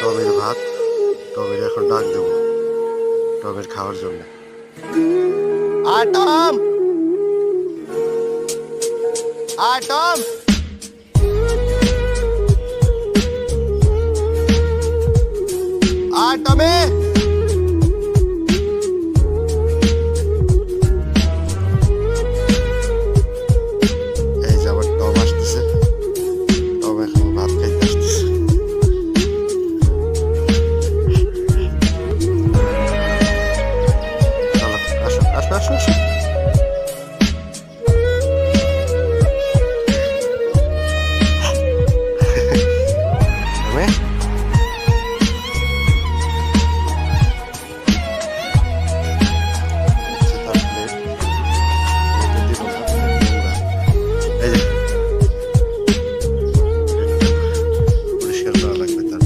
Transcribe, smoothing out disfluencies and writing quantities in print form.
টমের ভাত। টমের এখন ডাক দেবো টমের খাওয়ার জন্য। আয় টম, আয় টম, আয় টমে।